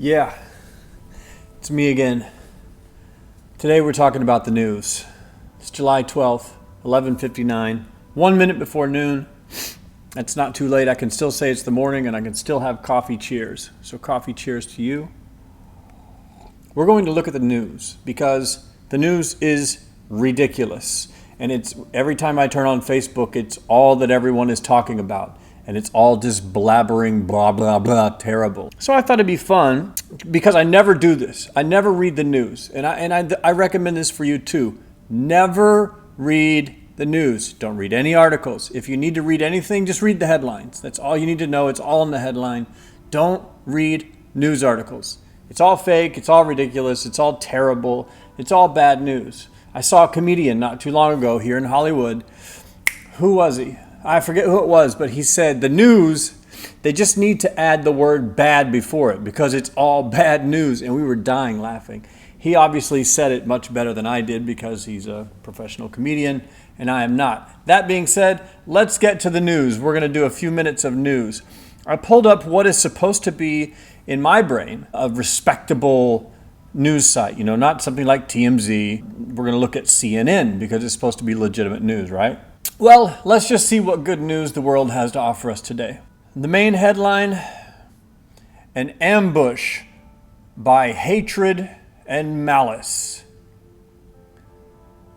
Yeah, it's me again. Today we're talking about the news. It's July 12th, 11:59, 1 minute before noon. That's not too late. I can still say it's the morning and I can still have coffee cheers. So coffee cheers to you. We're going to look at the news because the news is ridiculous. And it's every time I turn on Facebook, it's all that everyone is talking about. And it's all just blabbering, blah, blah, blah, terrible. So I thought it'd be fun because I never do this. I never read the news. And I recommend this for you too. Never read the news. Don't read any articles. If you need to read anything, just read the headlines. That's all you need to know. It's all in the headline. Don't read news articles. It's all fake. It's all ridiculous. It's all terrible. It's all bad news. I saw a comedian not too long ago here in Hollywood. Who was he? I forget who it was, but he said the news, they just need to add the word bad before it because it's all bad news. And we were dying laughing. He obviously said it much better than I did because he's a professional comedian and I am not. That being said, let's get to the news. We're going to do a few minutes of news. I pulled up what is supposed to be, in my brain, a respectable news site. You know, not something like TMZ. We're going to look at CNN because it's supposed to be legitimate news, right? Well, let's just see what good news the world has to offer us today. The main headline, an ambush by hatred and malice,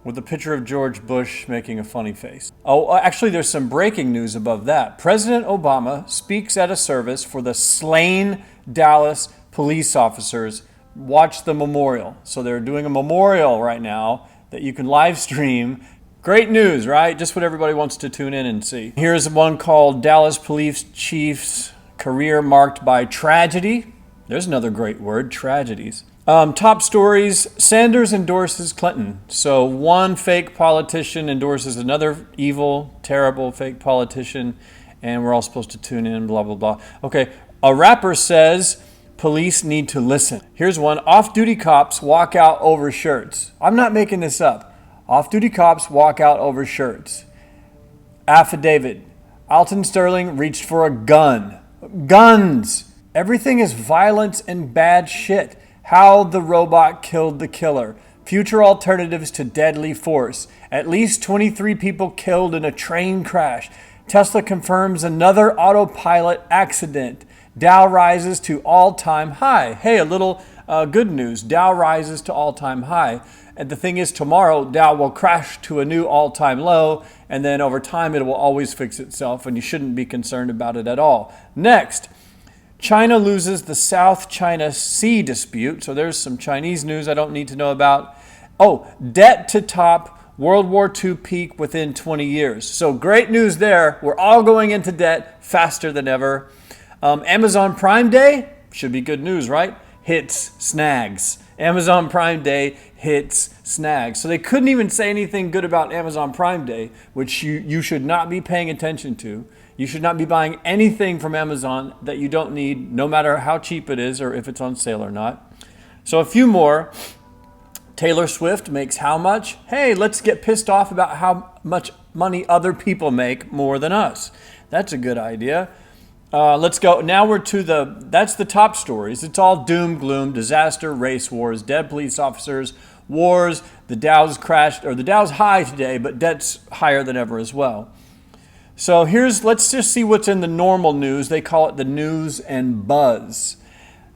with a picture of George Bush making a funny face. Oh, actually, there's some breaking news above that. President Obama speaks at a service for the slain Dallas police officers. Watch the memorial. So they're doing a memorial right now that you can live stream. Great news, right? Just what everybody wants to tune in and see. Here's one called Dallas Police Chief's Career Marked by Tragedy. There's another great word, tragedies. Top stories, Sanders endorses Clinton. So one fake politician endorses another evil, terrible fake politician, and we're all supposed to tune in, blah, blah, blah. Okay, a rapper says police need to listen. Here's one, off-duty cops walk out over shirts. I'm not making this up. Off-duty cops walk out over shirts. Affidavit. Alton Sterling reached for a gun. Guns. Everything is violence and bad shit. How the robot killed the killer. Future alternatives to deadly force. At least 23 people killed in a train crash. Tesla confirms another autopilot accident. Dow rises to all-time high. Hey, a little good news. Dow rises to all-time high. And the thing is, tomorrow, Dow will crash to a new all-time low, and then over time, it will always fix itself, and you shouldn't be concerned about it at all. Next, China loses the South China Sea dispute. So there's some Chinese news I don't need to know about. Oh, debt to top World War II peak within 20 years. So great news there. We're all going into debt faster than ever. Amazon Prime Day, should be good news, right? Hits snags. Amazon Prime Day hits snags. So they couldn't even say anything good about Amazon Prime Day, which you should not be paying attention to. You should not be buying anything from Amazon that you don't need, no matter how cheap it is or if it's on sale or not. So a few more. Taylor Swift makes how much? Hey, let's get pissed off about how much money other people make more than us. That's a good idea. Let's go. Now we're to that's the top stories. It's all doom, gloom, disaster, race wars, dead police officers, wars. The Dow's crashed, or the Dow's high today, but debt's higher than ever as well. So let's just see what's in the normal news. They call it the news and buzz.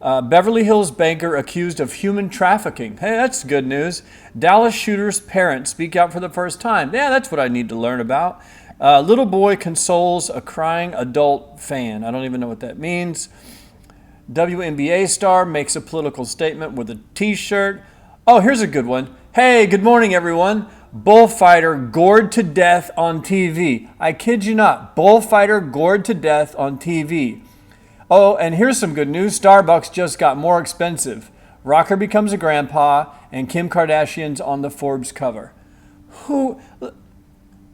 Beverly Hills banker accused of human trafficking. Hey, that's good news. Dallas shooter's parents speak out for the first time. Yeah, that's what I need to learn about. Little boy consoles a crying adult fan. I don't even know what that means. WNBA star makes a political statement with a T-shirt. Oh, here's a good one. Hey, good morning, everyone. Bullfighter gored to death on TV. I kid you not. Bullfighter gored to death on TV. Oh, and here's some good news. Starbucks just got more expensive. Rocker becomes a grandpa, and Kim Kardashian's on the Forbes cover.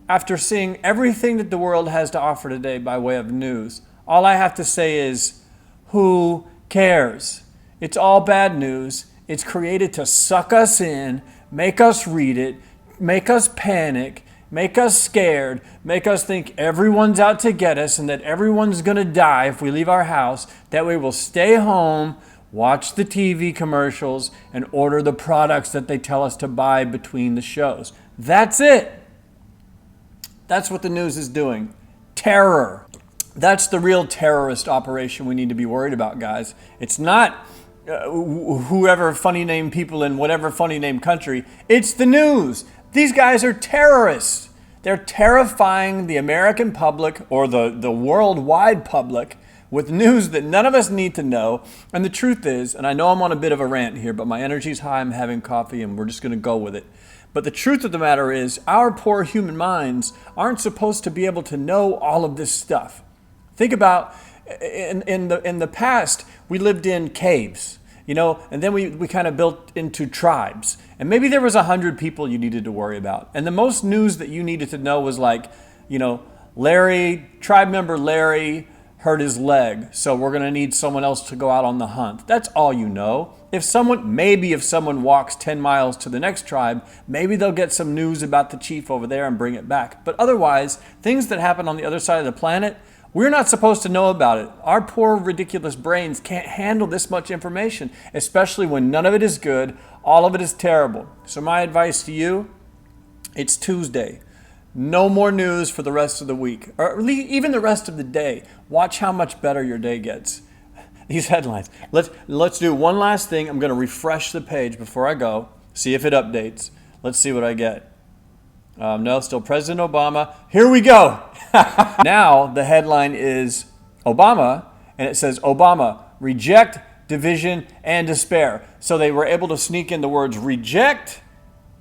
After seeing everything that the world has to offer today by way of news, all I have to say is, who cares? It's all bad news. It's created to suck us in, make us read it, make us panic, make us scared, make us think everyone's out to get us and that everyone's going to die if we leave our house. That way we'll stay home, watch the TV commercials, and order the products that they tell us to buy between the shows. That's it. That's what the news is doing. Terror. That's the real terrorist operation we need to be worried about, guys. It's not whoever funny name people in whatever funny name country. It's the news. These guys are terrorists. They're terrifying the American public or the worldwide public with news that none of us need to know. And the truth is, and I know I'm on a bit of a rant here, but my energy's high, I'm having coffee, and we're just going to go with it. But the truth of the matter is, our poor human minds aren't supposed to be able to know all of this stuff. Think about, in the past, we lived in caves, and then we kind of built into tribes. And maybe there was 100 people you needed to worry about. And the most news that you needed to know was like, tribe member Larry hurt his leg, so we're going to need someone else to go out on the hunt. That's all you know. If someone walks 10 miles to the next tribe, maybe they'll get some news about the chief over there and bring it back. But otherwise, things that happen on the other side of the planet, we're not supposed to know about it. Our poor, ridiculous brains can't handle this much information, especially when none of it is good, all of it is terrible. So my advice to you, it's Tuesday. No more news for the rest of the week, or even the rest of the day. Watch how much better your day gets. These headlines. Let's do one last thing. I'm going to refresh the page before I go, see if it updates. Let's see what I get. No, still President Obama. Here we go. Now the headline is Obama, and it says Obama, reject, division, and despair. So they were able to sneak in the words reject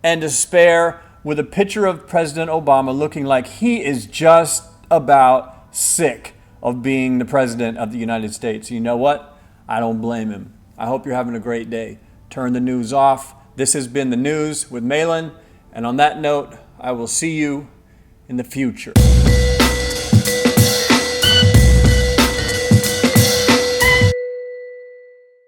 and despair with a picture of President Obama looking like he is just about sick of being the president of the United States. You know what? I don't blame him. I hope you're having a great day. Turn the news off. This has been The News with Malan. And on that note, I will see you in the future.